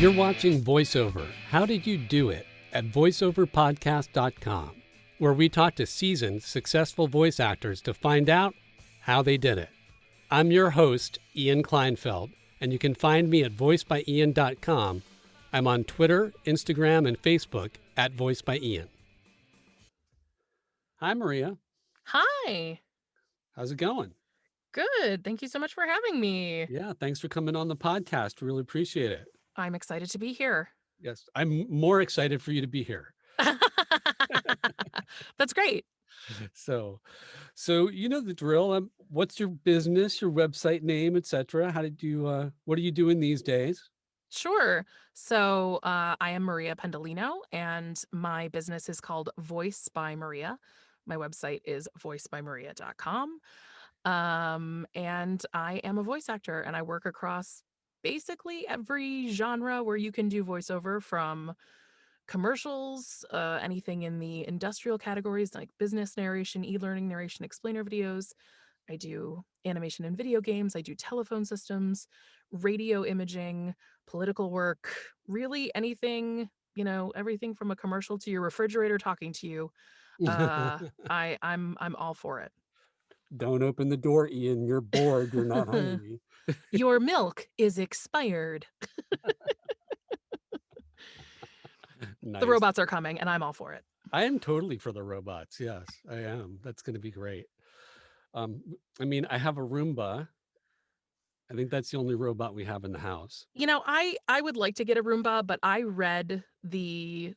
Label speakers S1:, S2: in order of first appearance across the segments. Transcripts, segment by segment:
S1: You're watching Voiceover. How did you do it? At voiceoverpodcast.com, where we talk to seasoned, successful voice actors to find out how they did it. I'm your host, Ian Kleinfeld, and you can find me at voicebyian.com. I'm on Twitter, Instagram, and Facebook at voicebyian. Hi, Maria.
S2: Hi.
S1: How's it going?
S2: Good. Thank you so much for having me.
S1: Yeah, thanks for coming on the podcast. Really appreciate it.
S2: I'm excited to be here.
S1: Yes, I'm more excited for you to be here.
S2: That's great.
S1: So you know the drill. What's your business, your website name, etc.? How did you? What are you doing these days?
S2: Sure. So I am Maria Pendolino, and my business is called Voice by Maria. My website is voicebymaria.com. And I am a voice actor, and I work across basically every genre where you can do voiceover, from commercials, anything in the industrial categories like business narration, e-learning narration, explainer videos. I do animation and video games. I do telephone systems, radio imaging, political work, really anything, everything from a commercial to your refrigerator talking to you. I'm all for it.
S1: Don't open the door, Ian. You're bored. You're not hungry.
S2: Your milk is expired. The
S1: Nice.
S2: robots are coming, and I'm all for it.
S1: I am totally for the robots. Yes, I am. That's going to be great. I mean, I have a Roomba. I think that's the only robot we have in the house.
S2: I would like to get a Roomba, but I read the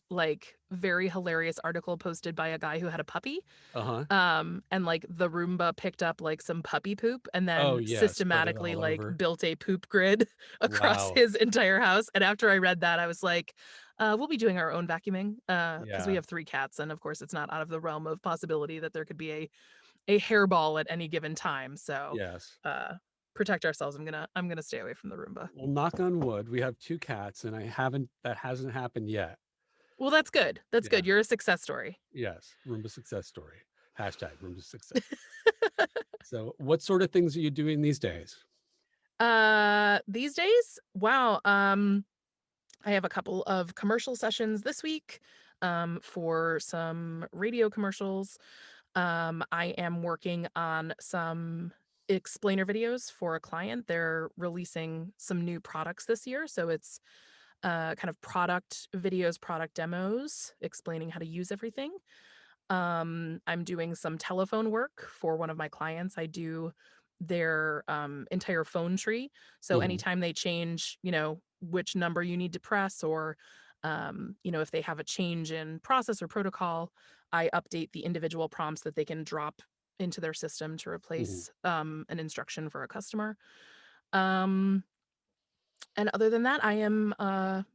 S2: very hilarious article posted by a guy who had a puppy.
S1: Uh-huh.
S2: And the Roomba picked up some puppy poop and
S1: Oh
S2: then
S1: yeah, spread it
S2: systematically
S1: all over.
S2: built a poop grid across
S1: Wow.
S2: his entire house. And after I read that, I was like, we'll be doing our own vacuuming because we
S1: Yeah.
S2: have 3 cats, and of course it's not out of the realm of possibility that there could be a hairball at any given time. So
S1: Yes.
S2: uh protect ourselves. I'm gonna stay away from the Roomba.
S1: Well, knock on wood. We have 2 cats, and that hasn't happened yet.
S2: Well, that's good. That's
S1: Yeah.
S2: good. You're a success story.
S1: Yes. Roomba success story. Hashtag Roomba success. So, what sort of things are you doing these days?
S2: These days, wow. I have a couple of commercial sessions this week for some radio commercials. I am working on some explainer videos for a client. They're releasing some new products this year, so it's kind of product videos, product demos, explaining how to use everything. I'm doing some telephone work for one of my clients. I do their entire phone tree. So
S1: Mhm.
S2: anytime they change, which number you need to press, or if they have a change in process or protocol, I update the individual prompts that they can drop into their system to
S1: Mhm.
S2: replace an instruction for a customer. Um, and other than that, I am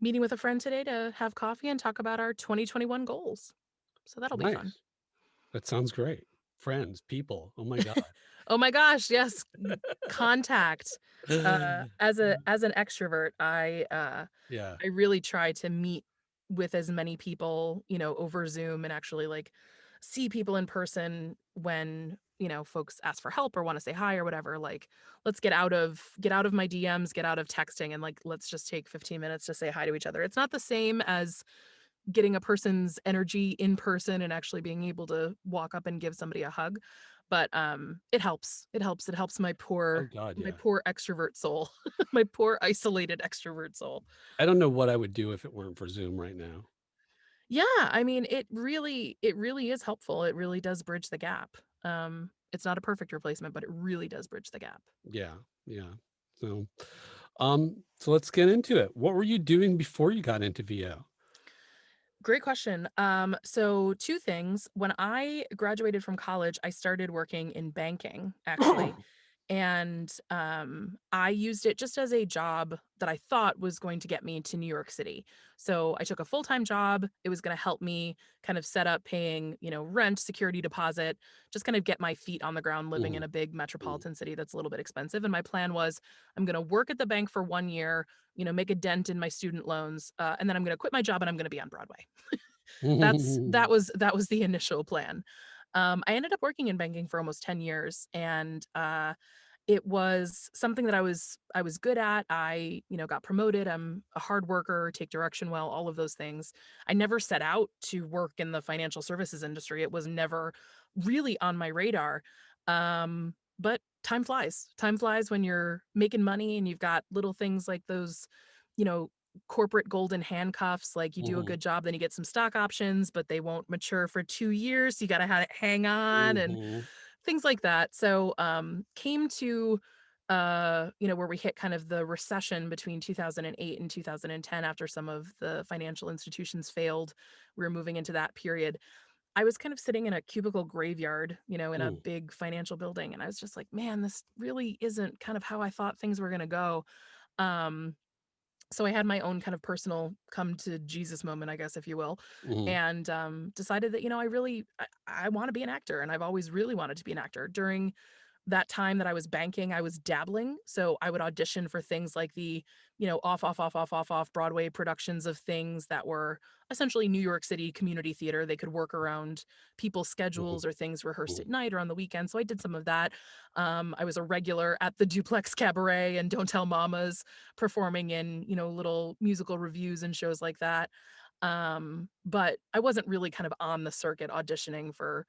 S2: meeting with a friend today to have coffee and talk about our 2021 goals. So that'll be fun.
S1: Nice. That sounds great. Friends, people. Oh my god.
S2: Oh my gosh, yes, contact. As an extrovert,
S1: Yeah.
S2: I really try to meet with as many people, over Zoom, and actually see people in person when, folks ask for help or want to say hi or whatever. Let's get out of my DMs, get out of texting, and let's just take 15 minutes to say hi to each other. It's not the same as getting a person's energy in person and actually being able to walk up and give somebody a hug. But it helps. It helps my
S1: Oh
S2: poor
S1: god,
S2: my
S1: yeah.
S2: poor extrovert soul. My poor isolated extrovert soul.
S1: I don't know what I would do if it weren't for Zoom right now.
S2: Yeah, I mean, it really is helpful. It really does bridge the gap. It's not a perfect replacement, but it really does bridge the gap.
S1: Yeah. Yeah. So, so let's get into it. What were you doing before you got into VO?
S2: Great question. So 2 things. When I graduated from college, I started working in banking, actually. And I used it just as a job that I thought was going to get me to New York City. So I took a full-time job. It was going to help me kind of set up paying, rent, security deposit, just kind of get my feet on the ground living in
S1: Mhm.
S2: a big
S1: Mhm.
S2: metropolitan city that's a little bit expensive. And my plan was, I'm going to work at the bank for 1 year, make a dent in my student loans, and then I'm going to quit my job and I'm going to be on Broadway. That was the initial plan. I ended up working in banking for almost 10 years, and it was something that I was good at. I, got promoted. I'm a hard worker, take direction well, all of those things. I never set out to work in the financial services industry. It was never really on my radar. But time flies. Time flies when you're making money and you've got little things like those, you know, corporate golden handcuffs. Like you do a
S1: Mhm.
S2: good job, then you get some stock options, but they won't mature for 2 years. So you got to hang on and
S1: Mhm.
S2: things like that. So, came to, where we hit kind of the recession between 2008 and 2010 after some of the financial institutions failed. We were moving into that period. I was kind of sitting in a cubicle graveyard, in a
S1: Mm.
S2: big financial building, and I was just like, man, this really isn't kind of how I thought things were going to go. Um, so I had my own kind of personal come to Jesus moment, I guess, if you will,
S1: Mhm.
S2: and decided that I want to be an actor, and I've always really wanted to be an actor. During that time that I was banking, I was dabbling. So I would audition for things like the, off Broadway productions of things that were essentially New York City community theater. They could work around people's
S1: Mhm.
S2: schedules or things rehearsed
S1: Mhm.
S2: at night or on the weekend. So I did some of that. I was a regular at the Duplex Cabaret and Don't Tell Mamas, performing in, little musical reviews and shows like that. But I wasn't really kind of on the circuit auditioning for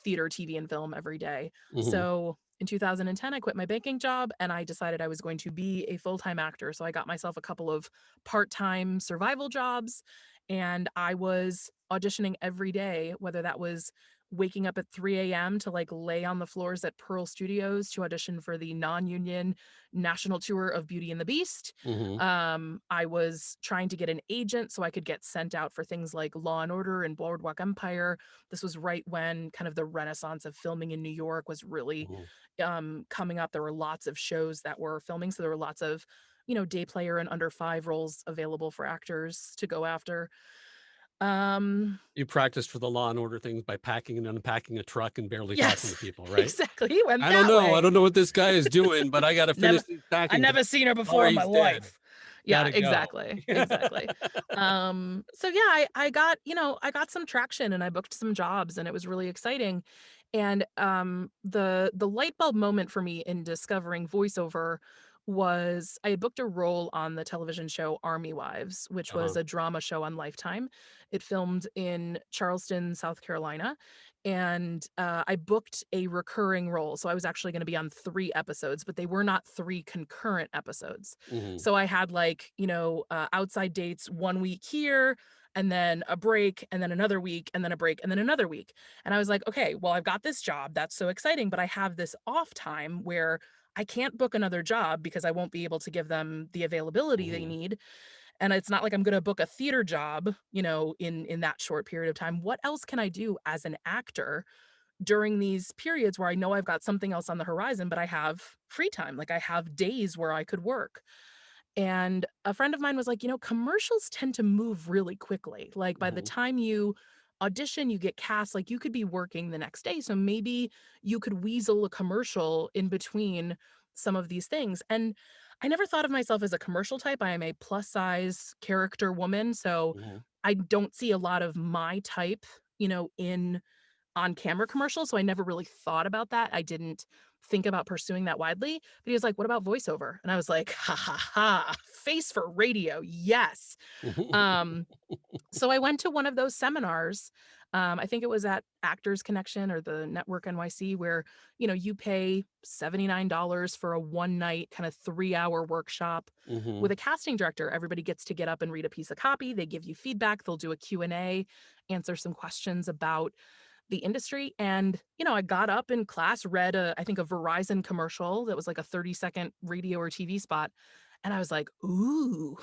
S2: theater, TV, and film every day.
S1: Mhm.
S2: So in 2010, I quit my banking job and I decided I was going to be a full time actor. So I got myself a couple of part time survival jobs and I was auditioning every day, whether that was waking up at 3 a.m. to like lay on the floors at Pearl Studios to audition for the non union national tour of Beauty and the Beast.
S1: Mhm.
S2: I was trying to get an agent so I could get sent out for things like Law and Order and Boardwalk Empire. This was right when kind of the renaissance of filming in New York was really
S1: Mhm.
S2: coming up. There were lots of shows that were filming, so there were lots of, day player and under five roles available for actors to go after. Um,
S1: You practiced for the Law& and Order things by packing and unpacking a truck and barely talking to
S2: yes,
S1: people, right?
S2: exactly. He went
S1: "I don't
S2: that
S1: know. I
S2: way.
S1: don't know what this guy is doing, but I gotta finish
S2: Never
S1: these
S2: I
S1: packing
S2: never
S1: because
S2: seen her before in my
S1: Polly's dead.
S2: life. Yeah,
S1: Gotta go."
S2: exactly, exactly. So yeah, I got, I got some traction and I booked some jobs and it was really exciting. And the light bulb moment for me in discovering voiceover was I had booked a role on the television show Army Wives, which was
S1: Uh-huh.
S2: a drama show on Lifetime. It filmed in Charleston, South Carolina, and I booked a recurring role. So I was actually going to be on 3 episodes, but they were not 3 concurrent episodes.
S1: Mhm.
S2: So I had like, outside dates 1 week here, and then a break, and then another week, and then a break, and then another week. And I was like, okay, well, I've got this job. That's so exciting. But I have this off time where I can't book another job because I won't be able to give them the availability they
S1: Mhm.
S2: need. And it's not like I'm going to book a theater job, in that short period of time. What else can I do as an actor during these periods where I know I've got something else on the horizon, but I have free time? Like I have days where I could work. And a friend of mine was like, commercials tend to move really quickly. Like by the
S1: Mhm.
S2: time you audition, you get cast, like you could be working the next day. So maybe you could weasel a commercial in between some of these things. And I never thought of myself as a commercial type. I am a plus size character woman. So
S1: Mhm.
S2: I don't see a lot of my type, in on camera commercials, so I never really thought about that. I didn't think about pursuing that widely, but he was like, "What about voiceover?" And I was like, "Ha ha ha, face for radio, yes." Um, so I went to one of those seminars. I think it was at Actors Connection or the Network NYC, where you pay $79 for a one night kind of 3 hour workshop with
S1: Mhm.
S2: a casting director. Everybody gets to get up and read a piece of copy. They give you feedback. They'll do a Q&A, answer some questions about the industry. And I got up in class, read I think a Verizon commercial that was like a 30-second radio or TV spot, and I was like, ooh.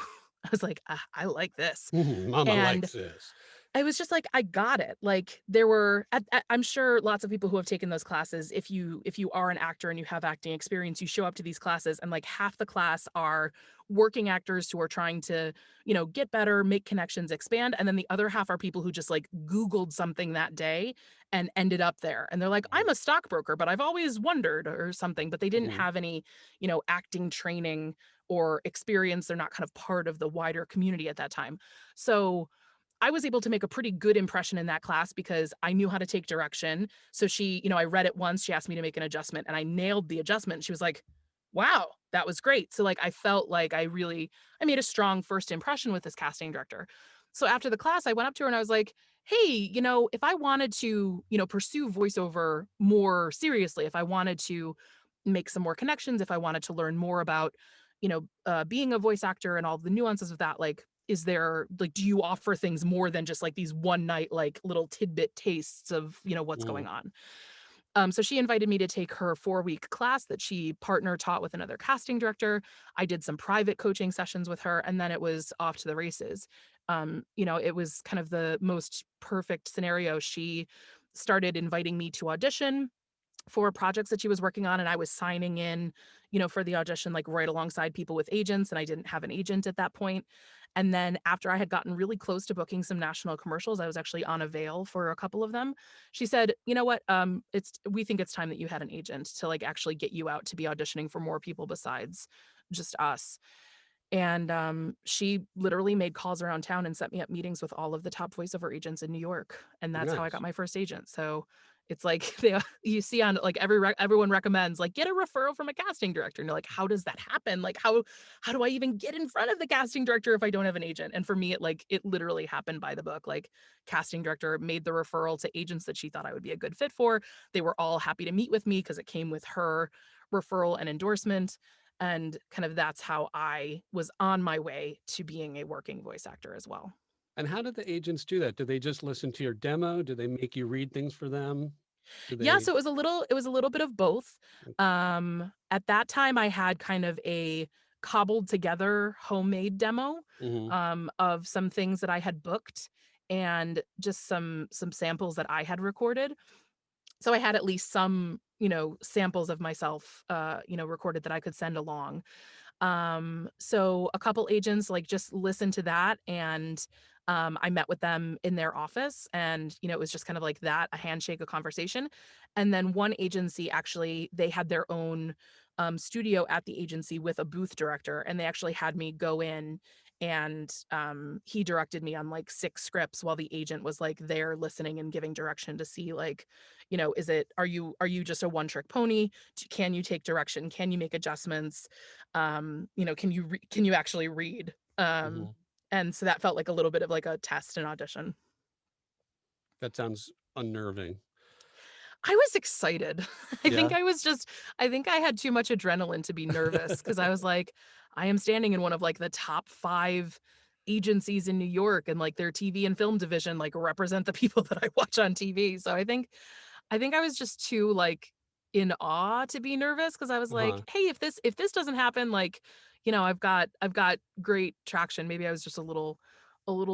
S2: I was like, I like this.
S1: Mama
S2: And
S1: likes this.
S2: I was just like, I got it. Like there were, I'm sure lots of people who have taken those classes. If you are an actor and you have acting experience, you show up to these classes, and like half the class are working actors who are trying to, get better, make connections, expand, and then the other half are people who just like Googled something that day and ended up there. And they're like,
S1: Mhm.
S2: I'm a stockbroker, but I've always wondered or something. But they didn't
S1: Mhm.
S2: have any, acting training or experience. They're not kind of part of the wider community at that time. So I was able to make a pretty good impression in that class because I knew how to take direction. So she, I read it once, she asked me to make an adjustment and I nailed the adjustment. She was like, "Wow, that was great." So like I felt like I made a strong first impression with this casting director. So after the class, I went up to her and I was like, "Hey, if I wanted to, pursue voiceover more seriously, if I wanted to make some more connections, if I wanted to learn more about, being a voice actor and all the nuances of that, like, is there like, do you offer things more than just like these one night, like little tidbit tastes of, what's
S1: Mm,
S2: going on?" So she invited me to take her 4-week class that she partner taught with another casting director. I did some private coaching sessions with her, and then it was off to the races. It was kind of the most perfect scenario. She started inviting me to audition for projects that she was working on, and I was signing in, for the audition, like, right alongside people with agents, and I didn't have an agent at that point. And then after I had gotten really close to booking some national commercials, I was actually on a veil for a couple of them. She said, "You know what? We think it's time that you had an agent to, like, actually get you out to be auditioning for more people besides just us." And, she literally made calls around town and set me up meetings with all of the top voiceover agents in New York, and that's how I got
S1: nice.
S2: my first agent. So, it's like you see on, like, everyone recommends, like, "Get a referral from a casting director," and you're like, "How does that happen? Like, how do I even get in front of the casting director if I don't have an agent?" And for me, it literally happened by the book. Like, casting director made the referral to agents that she thought I would be a good fit for. They were all happy to meet with me because it came with her referral and endorsement. And kind of that's how I was on my way to being a working voice actor as well.
S1: And how did the agents do that? Do they just listen to your demo? Do they make you read things for them? Do
S2: Yeah,
S1: they
S2: so it was a little bit of both. At that time I had kind of a cobbled together homemade demo
S1: Mhm.
S2: of some things that I had booked and just some samples that I had recorded. So I had at least some, samples of myself recorded that I could send along. So a couple agents like just listened to that and I met with them in their office and it was just kind of like that, a handshake, a conversation. And then one agency actually they had their own studio at the agency with a booth director and they actually had me go in and he directed me on like 6 scripts while the agent was like there listening and giving direction to see like, are you just a one trick pony? Can you take direction? Can you make adjustments? Can you actually read?
S1: Mhm.
S2: And so that felt like a little bit of like a test and audition.
S1: That sounds unnerving.
S2: I was excited. I think
S1: Yeah.
S2: I was just I think I had too much adrenaline to be nervous because I was like, I am standing in one of like the top 5 agencies in New York and like their TV and film division like represent the people that I watch on TV. So I think I was just too like in awe to be nervous because I was like,
S1: Uh-huh.
S2: "Hey, if this doesn't happen, like, I've got great traction." Maybe I was just a little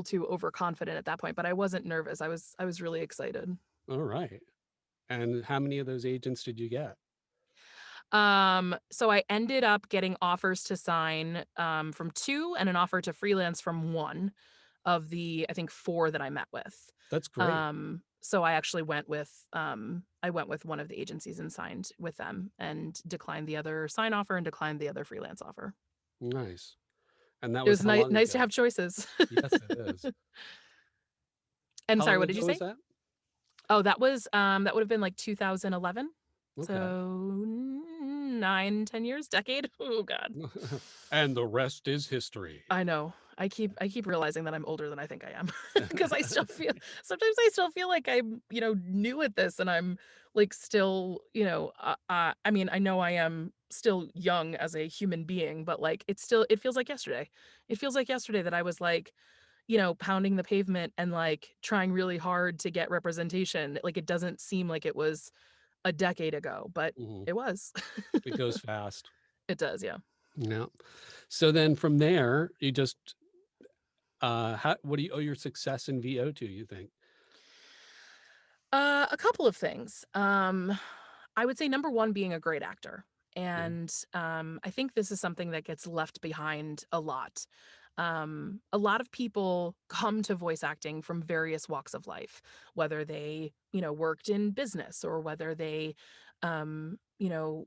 S2: too overconfident at that point, but I wasn't nervous. I was really excited.
S1: Alright. And how many of those agents did you get?
S2: So I ended up getting offers to sign from 2 and an offer to freelance from 1 of the I think 4 that I met with.
S1: That's great.
S2: So I went with one of the agencies and signed with them and declined the other sign offer and declined the other freelance offer.
S1: Nice. And that
S2: It
S1: was
S2: was
S1: how long
S2: nice to
S1: ago?
S2: have choices.
S1: Yes, it is.
S2: And
S1: How
S2: sorry,
S1: long
S2: what did you
S1: ago was
S2: say?
S1: that?
S2: Oh, that would have been like 2011.
S1: Okay.
S2: So 9, 10 years, decade. Oh god.
S1: And the rest is history.
S2: I know. I keep realizing that I'm older than I think I am because I still feel sometimes I still feel like I'm, new at this and I'm like still, I mean, I know I am still young as a human being, but like it feels like yesterday. It feels like yesterday that I was like, pounding the pavement and like trying really hard to get representation. Like it doesn't seem like it was a decade ago, but
S1: Mhm.
S2: it was.
S1: It goes fast.
S2: It does, yeah.
S1: Yeah. So then from there, you just, what do you owe your success in VO to, you think?
S2: A couple of things. I would say number one, being a great actor.
S1: Yeah.
S2: And I think this is something that gets left behind a lot. A lot of people come to voice acting from various walks of life, whether they, worked in business or whether they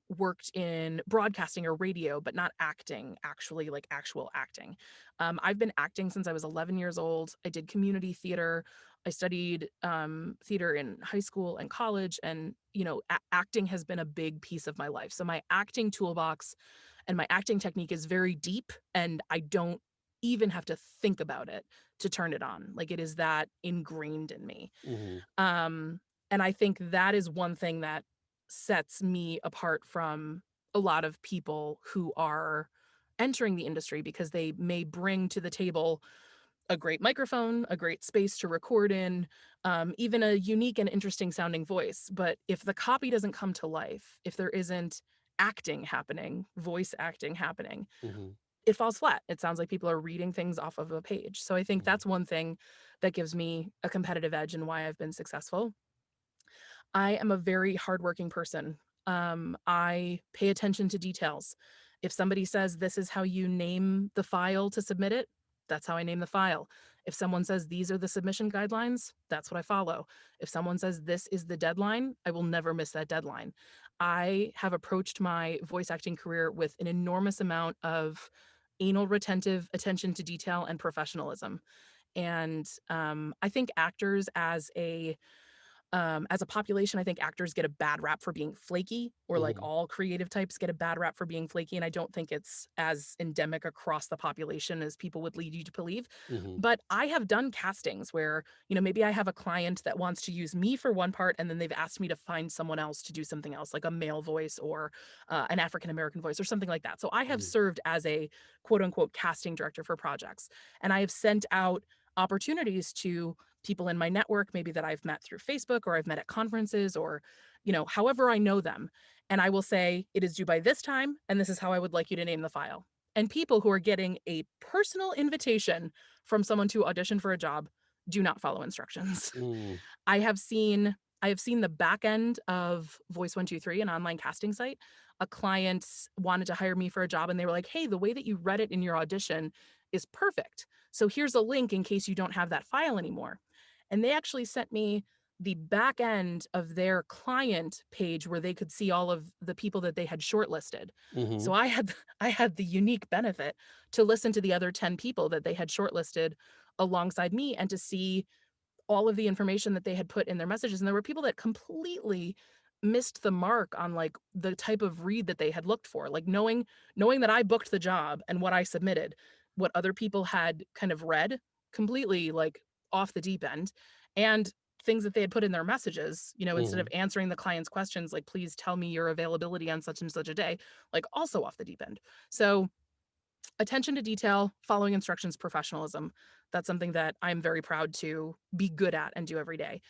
S2: worked in broadcasting or radio, but not acting, actually, like actual acting. I've been acting since I was 11 years old. I did community theater. I studied theater in high school and college, and acting has been a big piece of my life. So my acting toolbox and my acting technique is very deep, and I don't even have to think about it to turn it on. Like, it is that ingrained in me.
S1: Hmm.
S2: Um, and I think that is one thing that sets me apart from a lot of people who are entering the industry, because they may bring to the table a great microphone, a great space to record in, even a unique and interesting sounding voice. But if the copy doesn't come to life, if there isn't acting happening, voice acting happening,
S1: Hmm.
S2: it falls flat. It sounds like people are reading things off of a page. So I think
S1: Hmm.
S2: that's one thing that gives me a competitive edge and why I've been successful. I am a very hardworking person. I pay attention to details. If somebody says this is how you name the file to submit it, that's how I name the file. If someone says these are the submission guidelines, that's what I follow. If someone says this is the deadline, I will never miss that deadline. I have approached my voice acting career with an enormous amount of anal retentive attention to detail and professionalism. And I think actors as a population, I think actors get a bad rap for being flaky, or like
S1: Hmm.
S2: all creative types get a bad rap for being flaky. And I don't think it's as endemic across the population as people would lead you to believe.
S1: Hmm.
S2: But I have done castings where, maybe I have a client that wants to use me for one part, and then they've asked me to find someone else to do something else, like a male voice or an African American voice or something like that. So I have
S1: Hmm.
S2: served as a quote unquote casting director for projects, and I have sent out opportunities to people in my network, maybe that I've met through Facebook or I've met at conferences, or, however I know them. And I will say, it is due by this time, and this is how I would like you to name the file. And people who are getting a personal invitation from someone to audition for a job do not follow instructions.
S1: Hmm.
S2: I have seen I have seen the back end of Voice 123, an online casting site. A client wanted to hire me for a job, and they were like, "Hey, the way that you read it in your audition is perfect. So here's a link in case you don't have that file anymore." And they actually sent me the back end of their client page where they could see all of the people that they had shortlisted.
S1: Hmm.
S2: So I had the unique benefit to listen to the other 10 people that they had shortlisted alongside me, and to see all of the information that they had put in their messages. And there were people that completely missed the mark on like the type of read that they had looked for, like knowing that I booked the job and what I submitted, what other people had kind of read, completely like off the deep end. And things that they had put in their messages, instead of
S1: Hmm.
S2: answering the client's questions, like, please tell me your availability on such and such a day, like, also off the deep end. So attention to detail, following instructions, professionalism. That's something that I'm very proud to be good at and do every day.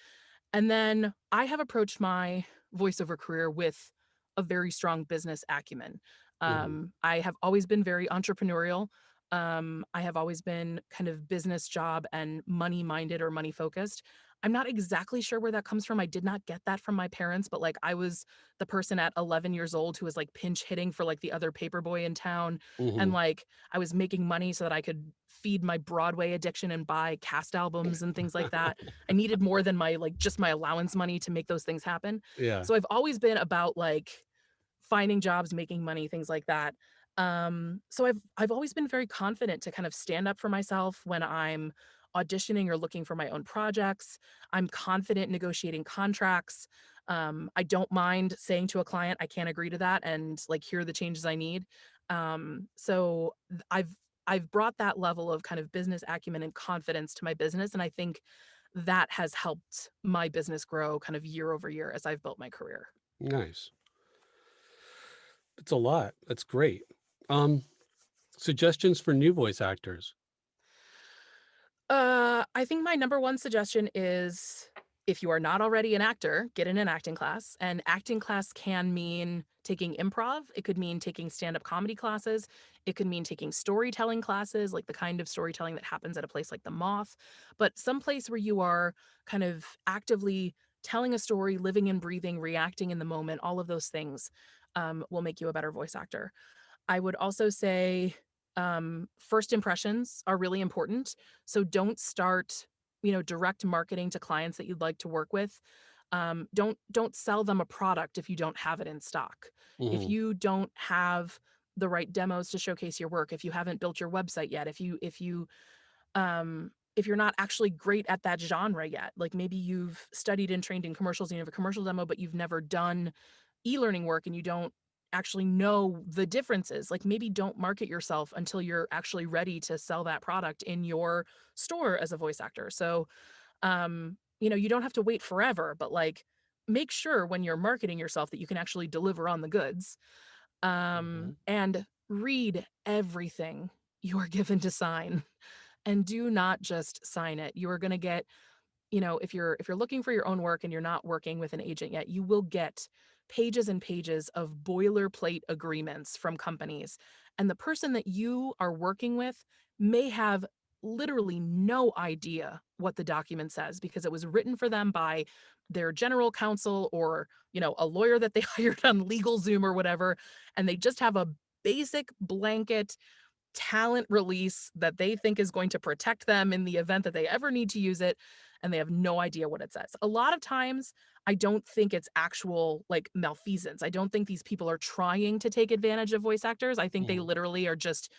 S2: And then I have approached my voiceover career with a very strong business acumen.
S1: Hmm.
S2: I have always been very entrepreneurial. I have always been kind of business job and money minded or money focused. I'm not exactly sure where that comes from. I did not get that from my parents, but like, I was the person at 11 years old who was like pinch hitting for like the other paper boy in town. And
S1: Hmm.
S2: like, I was making money so that I could feed my Broadway addiction and buy cast albums and things like that. I needed more than my like just my allowance money to make those things happen.
S1: Yeah.
S2: So I've always been about like finding jobs, making money, things like that. So I've always been very confident to kind of stand up for myself when I'm auditioning or looking for my own projects. I'm confident negotiating contracts. I don't mind saying to a client, I can't agree to that, and like, here are the changes I need. I've brought that level of kind of business acumen and confidence to my business, and I think that has helped my business grow kind of year over year as I've built my career.
S1: Nice. It's a lot. That's great. Um, Suggestions for new voice actors.
S2: I think my number one suggestion is, if you are not already an actor, get in an acting class. And acting class can mean taking improv. It could mean taking stand-up comedy classes. It could mean taking storytelling classes, like the kind of storytelling that happens at a place like the Moth. But some place where you are kind of actively telling a story, living and breathing, reacting in the moment, all of those things will make you a better voice actor. I would also say first impressions are really important. So don't start, direct marketing to clients that you'd like to work with Don't sell them a product if you don't have it in stock. If
S1: Hmm.
S2: you don't have the right demos to showcase your work, if you haven't built your website yet, if you're not actually great at that genre yet, like maybe you've studied and trained in commercials and you have a commercial demo, but you've never done e-learning work and you don't actually know the differences, like maybe don't market yourself until you're actually ready to sell that product in your store as a voice actor. So you don't have to wait forever, but like make sure when you're marketing yourself that you can actually deliver on the goods.
S1: Hmm.
S2: And read everything you are given to sign, and do not just sign it. You are going to get, if you're looking for your own work and you're not working with an agent yet, you will get pages and pages of boilerplate agreements from companies. And the person that you are working with may have literally no idea what the document says because it was written for them by their general counsel or, a lawyer that they hired on LegalZoom or whatever. And they just have a basic blanket talent release that they think is going to protect them in the event that they ever need to use it, and they have no idea what it says. A lot of times, I don't think it's actual like malfeasance. I don't think these people are trying to take advantage of voice actors. I think they
S1: Hmm.
S2: literally are just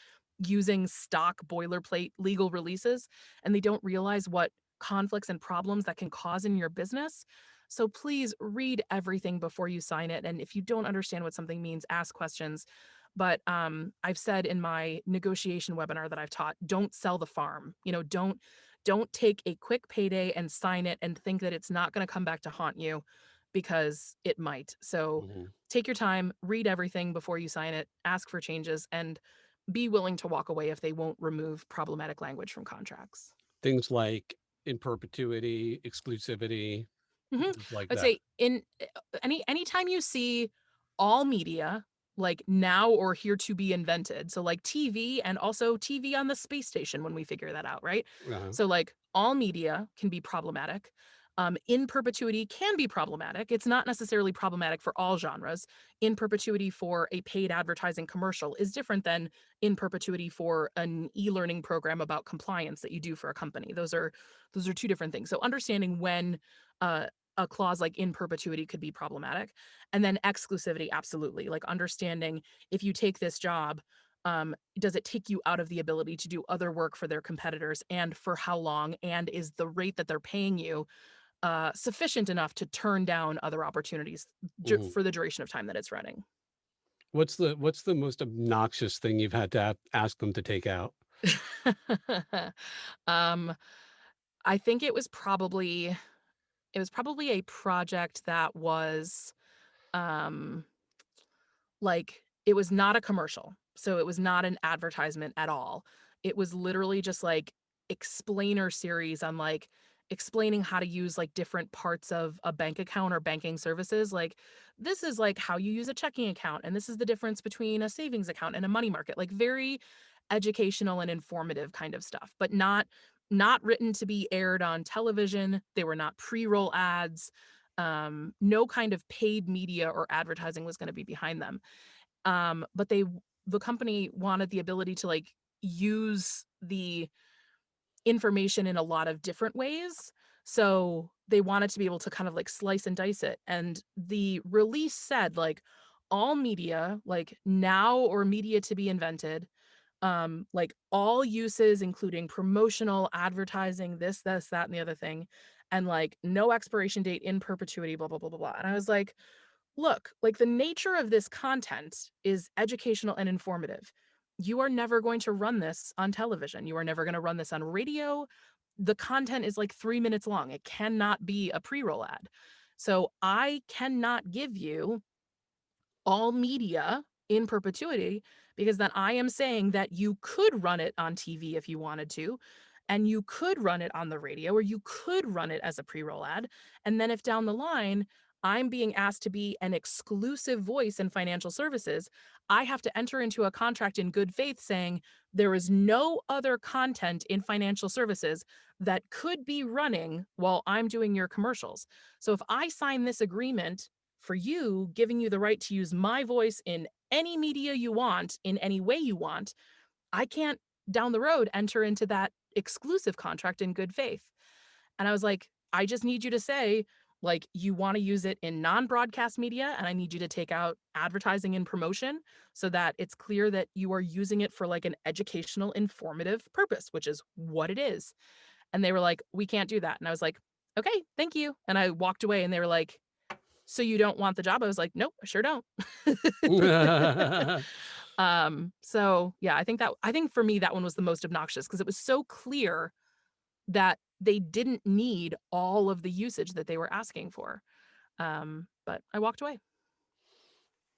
S2: using stock boilerplate legal releases, and they don't realize what conflicts and problems that can cause in your business. So please read everything before you sign it, and if you don't understand what something means, ask questions. But I've said in my negotiation webinar that I've taught, don't sell the farm. Don't take a quick payday and sign it and think that it's not going to come back to haunt you, because it might. So
S1: Hmm.
S2: take your time, read everything before you sign it, ask for changes, and be willing to walk away if they won't remove problematic language from contracts.
S1: Things like in perpetuity, exclusivity,
S2: Mhm.
S1: things like
S2: I'd
S1: that.
S2: say anytime you see all media, like now or here to be invented, so like TV and also TV on the space station when we figure that out, right?
S1: Uh-huh.
S2: So like all media can be problematic. In perpetuity can be problematic. It's not necessarily problematic for all genres. In perpetuity for a paid advertising commercial is different than in perpetuity for an e-learning program about compliance that you do for a company. Those are two different things. So understanding when uh, a clause like in perpetuity could be problematic. And then exclusivity, absolutely. Like understanding if you take this job, does it take you out of the ability to do other work for their competitors, and for how long? And is the rate that they're paying you sufficient enough to turn down other opportunities
S1: Hmm.
S2: for the duration of time that it's running?
S1: What's the most obnoxious thing you've had to ask them to take out?
S2: um, I think it was probably a project that was um like, it was not a commercial, so it was not an advertisement at all. It was literally just, like, explainer series on, like, explaining how to use, like, different parts of a bank account or banking services, like, this is, like, how you use a checking account, and this is the difference between a savings account and a money market, like, very educational and informative kind of stuff, but not written to be aired on television. They were not pre-roll ads. No kind of paid media or advertising was gonna be behind them. But the company wanted the ability to, like, use the information in a lot of different ways. So they wanted to be able to kind of like slice and dice it. And the release said, like, all media, like now or media to be invented, like all uses, including promotional, advertising, this, that, and the other thing, and like no expiration date, in perpetuity, blah, blah, blah, blah, blah. And I was like, look, like the nature of this content is educational and informative. You are never going to run this on television. You are never going to run this on radio. The content is like 3 minutes long. It cannot be a pre roll ad. So I cannot give you all media in perpetuity, because then I am saying that you could run it on TV if you wanted to, and you could run it on the radio, or you could run it as a pre-roll ad. And then if down the line I'm being asked to be an exclusive voice in financial services, I have to enter into a contract in good faith saying there is no other content in financial services that could be running while I'm doing your commercials. So if I sign this agreement for you, giving you the right to use my voice in any media you want, in any way you want, I can't down the road enter into that exclusive contract in good faith. And I was like, I just need you to say, Like, you want to use it in non-broadcast media, and I need you to take out advertising and promotion so that it's clear that you are using it for like an educational, informative purpose, which is what it is. And they were like, we can't do that. And I was like, okay, thank you. And I walked away and they were like, so you don't want the job? I was like, nope, I sure don't. So yeah, I think for me that one was the most obnoxious because it was so clear that they didn't need all of the usage that they were asking for. But I walked away.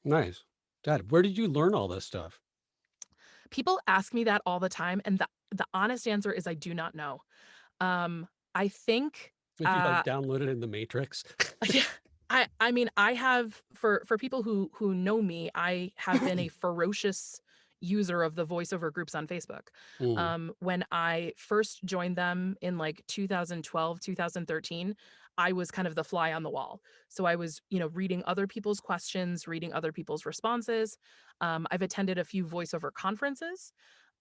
S1: Nice. God, where did you learn all this stuff?
S2: People ask me that all the time, and the honest answer is I do not know. I think
S1: Did you like
S2: uh
S1: download it in the Matrix?
S2: yeah, I mean, I have for people who know me, I have been a ferocious user of the voiceover groups on Facebook.
S1: Mm,
S2: When I first joined them in like 2012, 2013, I was kind of the fly on the wall. So I was, reading other people's questions, reading other people's responses. I've attended a few voiceover conferences,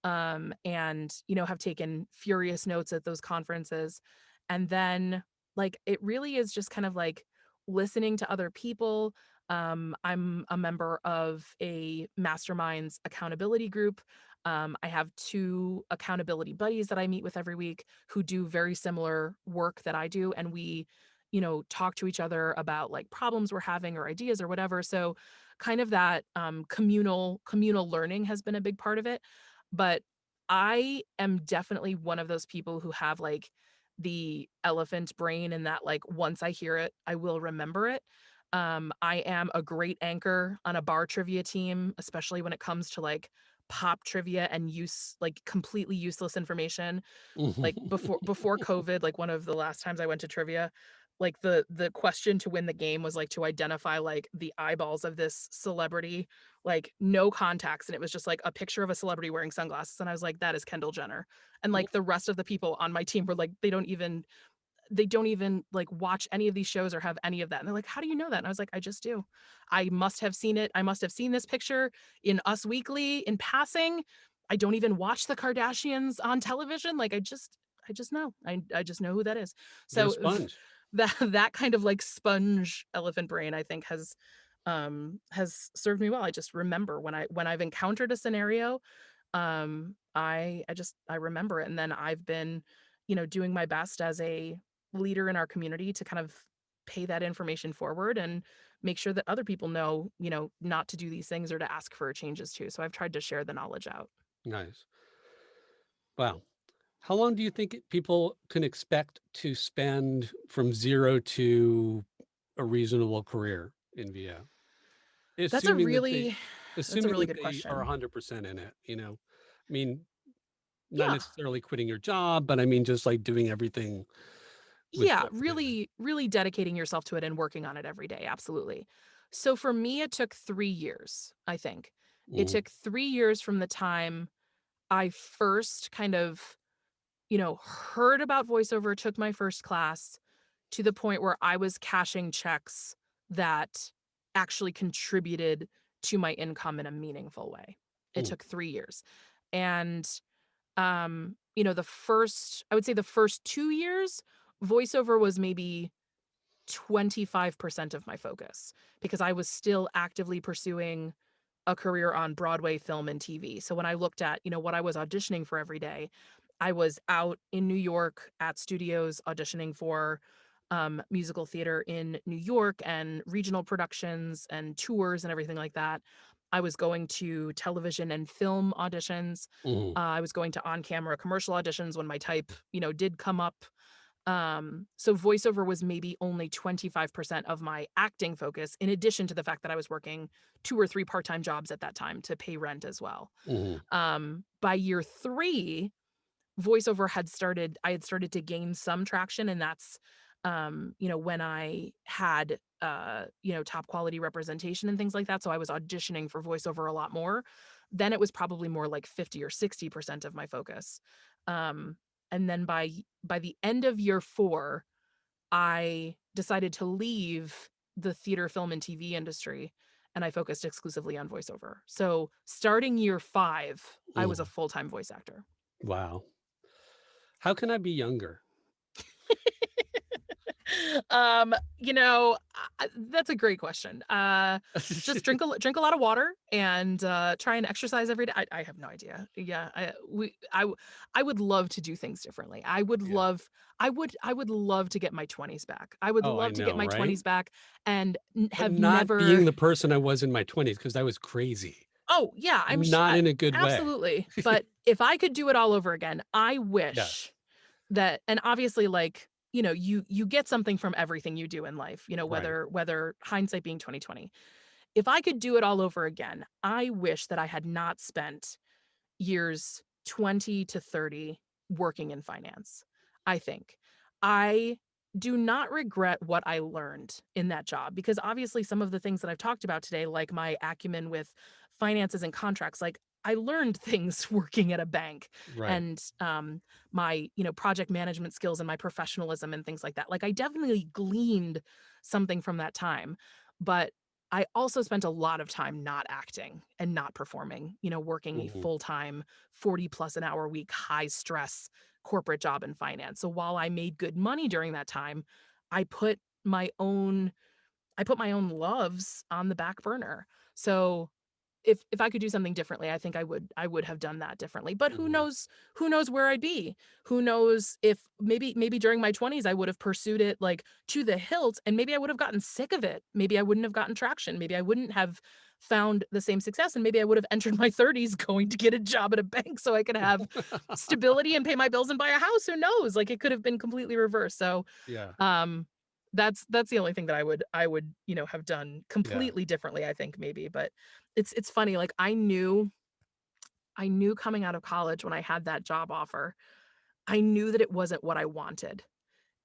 S2: and have taken furious notes at those conferences. And then, like, it really is just kind of like listening to other people. I'm a member of a masterminds accountability group. I have two accountability buddies that I meet with every week who do very similar work that I do, and we talk to each other about like problems we're having or ideas or whatever. So kind of that communal learning has been a big part of it. But I am definitely one of those people who have like the elephant brain, and that like once I hear it, I will remember it. I am a great anchor on a bar trivia team, especially when it comes to like pop trivia and like completely useless information. Like before COVID, like one of the last times I went to trivia, like the question to win the game was like to identify like the eyeballs of this celebrity, like no context, and it was just like a picture of a celebrity wearing sunglasses, and I was like, that is Kendall Jenner. And like the rest of the people on my team were like, they don't even like watch any of these shows or have any of that. And they're like, how do you know that? And I was like, I just do. I must have seen it. I must have seen this picture in Us Weekly in passing. I don't even watch the Kardashians on television. Like I just know. I just know who that is.
S1: you're a
S2: So
S1: sponge.
S2: that kind of like sponge elephant brain, I think, has served me well. I just remember when I've encountered a scenario, I remember it. And then I've been, doing my best as a leader in our community to kind of pay that information forward and make sure that other people know, not to do these things or to ask for changes too. So I've tried to share the knowledge out.
S1: Nice. Wow. How long do you think people can expect to spend from zero to a reasonable career in VO?
S2: That's a
S1: Assuming that they
S2: really that's a
S1: assuming
S2: really
S1: that
S2: good
S1: they are
S2: question.
S1: 100% in it, you know? I mean, not
S2: Yeah.
S1: necessarily quitting your job, but I mean, just like doing everything with
S2: Yeah,
S1: what's there.
S2: really, really dedicating yourself to it and working on it every day. Absolutely. So for me, it took 3 years, I think. It
S1: Mm,
S2: took 3 years from the time I first kind of, heard about voiceover, took my first class, to the point where I was cashing checks that actually contributed to my income in a meaningful way. It
S1: mm,
S2: took 3 years. And I would say the first 2 years, voiceover was maybe 25% of my focus because I was still actively pursuing a career on Broadway, film, and TV. So when I looked at, what I was auditioning for every day, I was out in New York at studios auditioning for musical theater in New York and regional productions and tours and everything like that. I was going to television and film auditions.
S1: mhm,
S2: I was going to on-camera commercial auditions when my type, did come up. So voiceover was maybe only 25% of my acting focus, in addition to the fact that I was working 2 or 3 part-time jobs at that time to pay rent as well.
S1: mhm,
S2: By year 3, voiceover I had started to gain some traction, and that's, when I had, top quality representation and things like that, so I was auditioning for voiceover a lot more. Then it was probably more like 50 or 60% of my focus. Um, and then by the end of year 4, I decided to leave the theater, film, and TV industry, and I focused exclusively on voiceover. So starting year 5, I was a
S1: mhm.
S2: full-time voice actor.
S1: Wow. How can I be younger?
S2: You know, that's a great question. Just drink a lot of water and try and exercise every day. I have no idea. Yeah, I would love to do things differently.
S1: Yeah.
S2: I would love to get my 20s back. I would
S1: Oh, I
S2: love to get
S1: know,
S2: my
S1: right?
S2: 20s back and
S1: But
S2: have
S1: not being
S2: never.
S1: the person I was in my 20s because I was crazy.
S2: Oh yeah,
S1: Not in a good way.
S2: absolutely. But if I could do it all over again, I
S1: Yes.
S2: wish that, and obviously, like, you get something from everything you do in life,
S1: Right.
S2: whether hindsight being 2020. If I could do it all over again, I wish that I had not spent years 20 to 30 working in finance. I think. I do not regret what I learned in that job because obviously some of the things that I've talked about today, like my acumen with finances and contracts, like I learned things working at a bank
S1: Right.
S2: and my, project management skills and my professionalism and things like that. Like I definitely gleaned something from that time. But I also spent a lot of time not acting and not performing, working a
S1: Mhm.
S2: full-time 40 plus an hour week, high stress corporate job in finance. So while I made good money during that time, I put my own I put my own loves on the back burner. So if I could do something differently, I think I would have done that differently. But
S1: Mhm.
S2: who knows where I'd be? Who knows if maybe during my 20s I would have pursued it like to the hilt and maybe I would have gotten sick of it. Maybe I wouldn't have gotten traction. Maybe I wouldn't have found the same success and maybe I would have entered my 30s going to get a job at a bank so I could have stability and pay my bills and buy a house. Who knows? Like it could have been completely reversed. So
S1: Yeah.
S2: um that's the only thing that I would, have done
S1: Yeah.
S2: completely differently, I think maybe, but it's funny, like I knew coming out of college when I had that job offer, I knew that it wasn't what I wanted.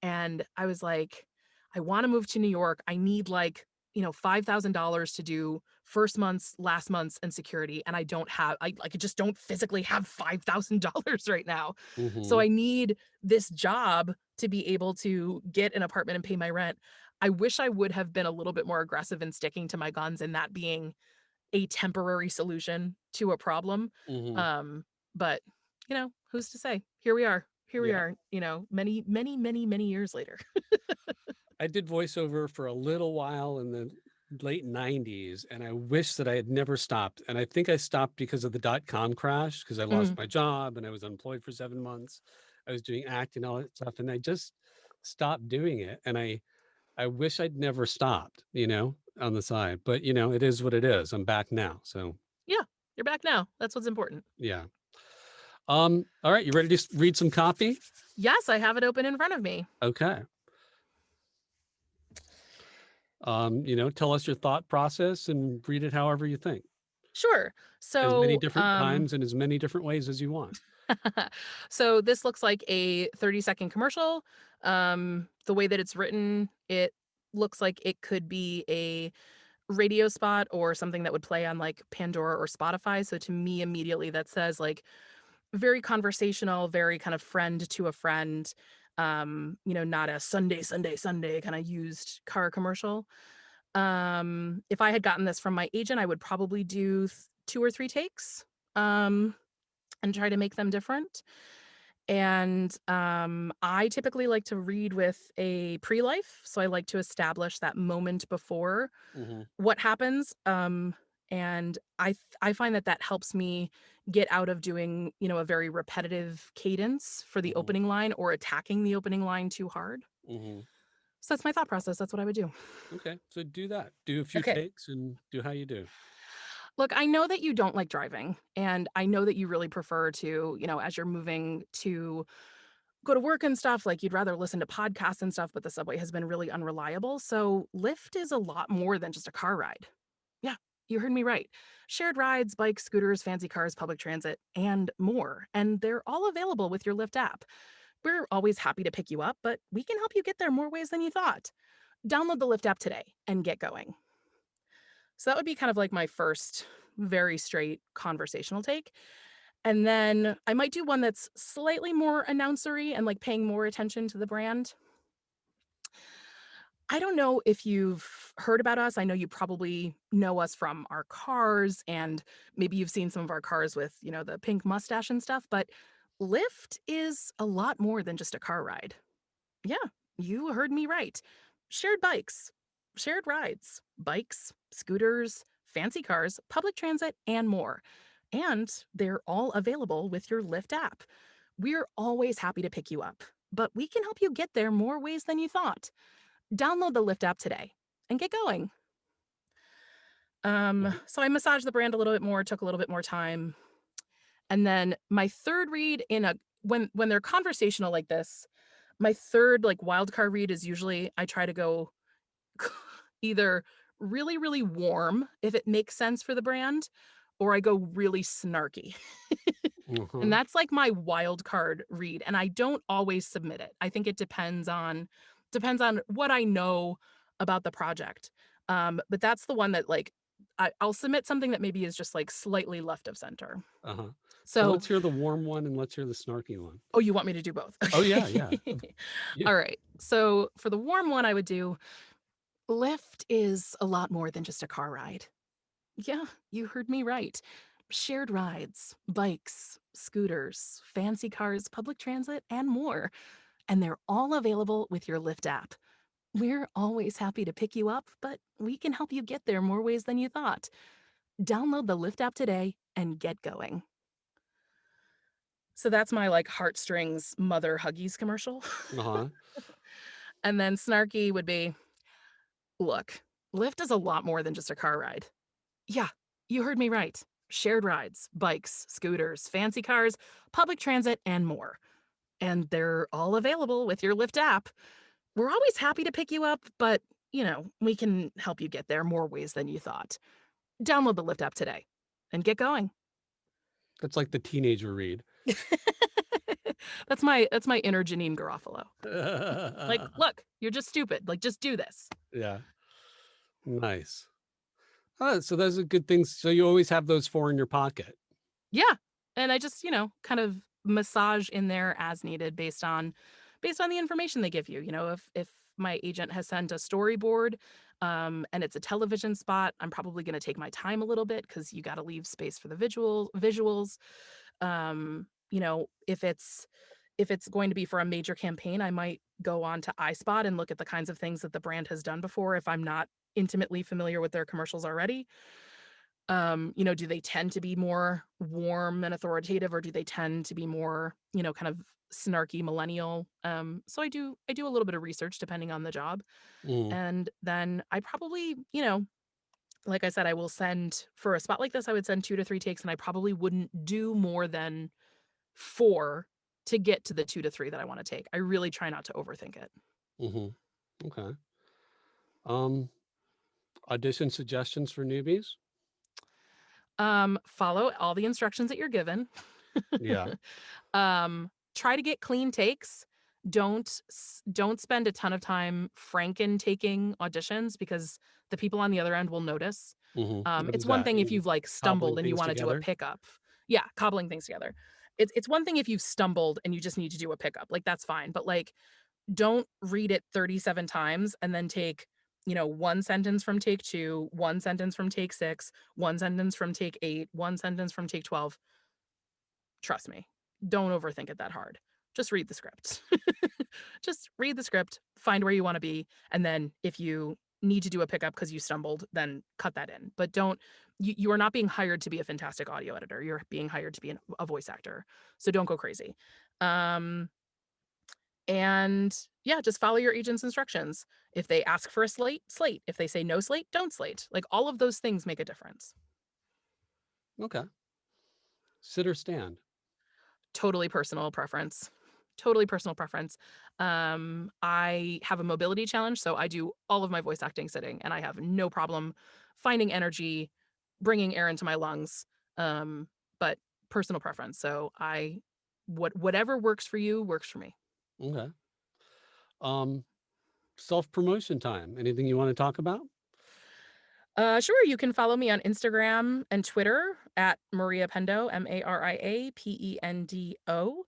S2: And I was like, I want to move to New York. I need like, $5,000 to do first month's, last month's, and security. And I don't have, I just don't physically have $5,000 right now. So
S1: Mhm.
S2: I need this job to be able to get an apartment and pay my rent. I wish I would have been a little bit more aggressive in sticking to my guns and that being a temporary solution to a problem.
S1: Mhm.
S2: Um, but who's to say? Here we are. Here we
S1: Yeah.
S2: are, many, many, many, many years later.
S1: I did voiceover for a little while in the late 90s, and I wish that I had never stopped. And I think I stopped because of the dot-com crash because I lost
S2: Mhm.
S1: my job and I was unemployed for 7 months. I was doing acting, all that stuff, and I just stopped doing it. And I wish I'd never stopped, on the side. But, it is what it is. I'm back now. So,
S2: Yeah, you're back now. That's what's important.
S1: yeah. All right, you ready to read some copy?
S2: Yes, I have it open in front of me.
S1: Okay. Tell us your thought process and read it however you think.
S2: Sure.
S1: As many
S2: So,
S1: different times and as many different ways as you want.
S2: so this looks like a 30-second commercial. The way that it's written, it looks like it could be a radio spot or something that would play on like Pandora or Spotify. So to me, immediately that says like very conversational, very kind of friend to a friend. Not a Sunday, Sunday, Sunday kind of used car commercial. If I had gotten this from my agent, I would probably do 2 or 3 takes um, and try to make them different. And I typically like to read with a pre life. So I like to establish that moment before
S1: Mhm,
S2: what happens. And I find that that helps me get out of doing, a very repetitive cadence for the
S1: mhm,
S2: opening line or attacking the opening line too hard.
S1: mhm.
S2: So that's my thought process. That's what I would do.
S1: Okay, so do that. Do a few
S2: Okay.
S1: takes and do how you do.
S2: Look, I know that you don't like driving, and I know that you really prefer to, as you're moving to go to work and stuff, like you'd rather listen to podcasts and stuff, but the subway has been really unreliable. So Lyft is a lot more than just a car ride. Yeah, you heard me right. Shared rides, bikes, scooters, fancy cars, public transit, and more. And they're all available with your Lyft app. We're always happy to pick you up, but we can help you get there more ways than you thought. Download the Lyft app today and get going. So that would be kind of like my first very straight conversational take. And then I might do one that's slightly more announcery and like paying more attention to the brand. I don't know if you've heard about us. I know you probably know us from our cars and maybe you've seen some of our cars with, the pink mustache and stuff, but Lyft is a lot more than just a car ride. Yeah. You heard me right. Shared bikes, shared rides, bikes, scooters, fancy cars, public transit, and more. And they're all available with your Lyft app. We're always happy to pick you up, but we can help you get there more ways than you thought. Download the Lyft app today and get going.
S1: Mhm.
S2: So I massaged the brand a little bit more, took a little bit more time. And then my third read in a when they're conversational like this, my third like wild card read is usually I try to go either really, really warm if it makes sense for the brand, or I go really snarky. And
S1: Mhm.
S2: that's like my wild card read. And I don't always submit it. I think it depends on what I know about the project. But that's the one that like I'll submit something that maybe is just like slightly left of center.
S1: Uh-huh. So
S2: So,
S1: let's hear the warm one and let's hear the snarky one.
S2: oh, you want me to do both?
S1: Oh, yeah,
S2: Okay.
S1: yeah. Yeah.
S2: All right. So for the warm one, I would do Lyft is a lot more than just a car ride. Yeah, you heard me right. Shared rides, bikes, scooters, fancy cars, public transit, and more. And they're all available with your Lyft app. We're always happy to pick you up, but we can help you get there more ways than you thought. Download the Lyft app today and get going. So that's my like heartstrings mother huggies commercial.
S1: Uh-huh.
S2: And then snarky would be, look, Lyft is a lot more than just a car ride. Yeah, you heard me right. Shared rides, bikes, scooters, fancy cars, public transit, and more. And they're all available with your Lyft app. We're always happy to pick you up, but, we can help you get there more ways than you thought. Download the Lyft app today and get going.
S1: That's like the teenager read.
S2: That's my inner Janine Garofalo. Like, look, you're just stupid. Like, just do this.
S1: Yeah. Nice. So those are good things. So you always have those 4 in your pocket.
S2: Yeah. And I just, kind of massage in there as needed based on the information they give you. If my agent has sent a storyboard and it's a television spot, I'm probably going to take my time a little bit cuz you got to leave space for the visuals. If it's going to be for a major campaign, I might go on to iSpot and look at the kinds of things that the brand has done before if I'm not intimately familiar with their commercials already. Do they tend to be more warm and authoritative, or do they tend to be more, kind of snarky millennial? So I do a little bit of research depending on the job.
S1: Mm.
S2: And then I probably, like I said, I will send for a spot like this, I would send 2 to 3 takes, and I probably wouldn't do more than 4 to get to the 2 to 3 that I want to take. I really try not to overthink it.
S1: Mhm. Okay. Um, Audition suggestions for newbies?
S2: Follow all the instructions that you're given.
S1: Yeah.
S2: Try to get clean takes. Don't spend a ton of time franken taking auditions because the people on the other end will notice.
S1: Mhm. What
S2: It's
S1: is
S2: one
S1: that?
S2: thing
S1: You
S2: if
S1: mean
S2: you've like
S1: cobbling
S2: stumbled and you
S1: things
S2: want to do a
S1: together?
S2: pickup. Yeah, cobbling things together. It's one thing if you've stumbled and you just need to do a pickup. Like that's fine. But like don't read it 37 times and then take, one sentence from take 2, one sentence from take 6, one sentence from take 8, one sentence from take 12. Trust me, don't overthink it that hard. Just read the script. Just read the script, find where you want to be, and then if you need to do a pickup because you stumbled, then cut that in. But don't you are not being hired to be a fantastic audio editor. You're being hired to be a voice actor. So don't go crazy. Um and yeah, just follow your agent's instructions. If they ask for a slate, slate. If they say no slate, don't slate. Like all of those things make a difference.
S1: Okay. Sit or stand?
S2: Totally personal preference. Totally personal preference. I have a mobility challenge, so I do all of my voice acting sitting, and I have no problem finding energy, bringing air into my lungs. But personal preference. So whatever works for you works for me.
S1: Okay. Um, Self-promotion time. Anything you wanna talk about?
S2: Sure, you can follow me on Instagram and Twitter at Maria Pendo, MariaPendo.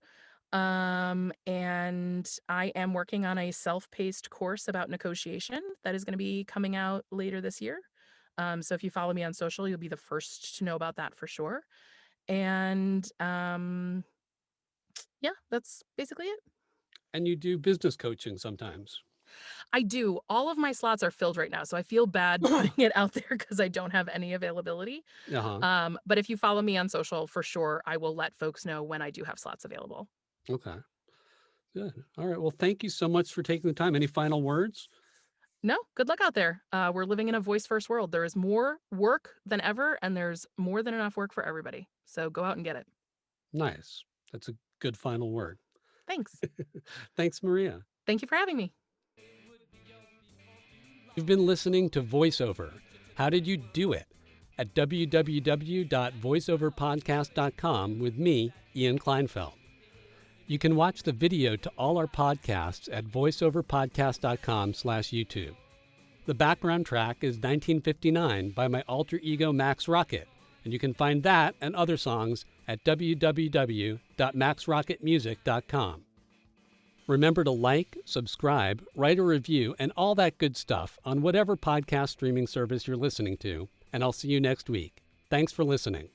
S2: And I am working on a self-paced course about negotiation that is going to be coming out later this year. So if you follow me on social, you'll be the first to know about that for sure. And yeah, that's basically it.
S1: And you do business coaching sometimes.
S2: I do. All of my slots are filled right now, so I feel bad putting it out there because I don't have any availability.
S1: Uh-huh.
S2: But if you follow me on social, for sure, I will let folks know when I do have slots available.
S1: Okay. Good. All right. Well, thank you so much for taking the time. Any final words?
S2: No, good luck out there. We're living in a voice first world. There is more work than ever, and there's more than enough work for everybody. So go out and get it.
S1: Nice. That's a good final word.
S2: Thanks.
S1: Thanks, Maria.
S2: Thank you for having me.
S1: You've been listening to Voiceover. How did you do it? At www.voiceoverpodcast.com with me, Ian Kleinfeld. You can watch the video to all our podcasts at voiceoverpodcast.com/YouTube. The background track is 1959 by my alter ego Max Rocket, and you can find that and other songs at www.maxrocketmusic.com. Remember to like, subscribe, write a review, and all that good stuff on whatever podcast streaming service you're listening to, and I'll see you next week. Thanks for listening.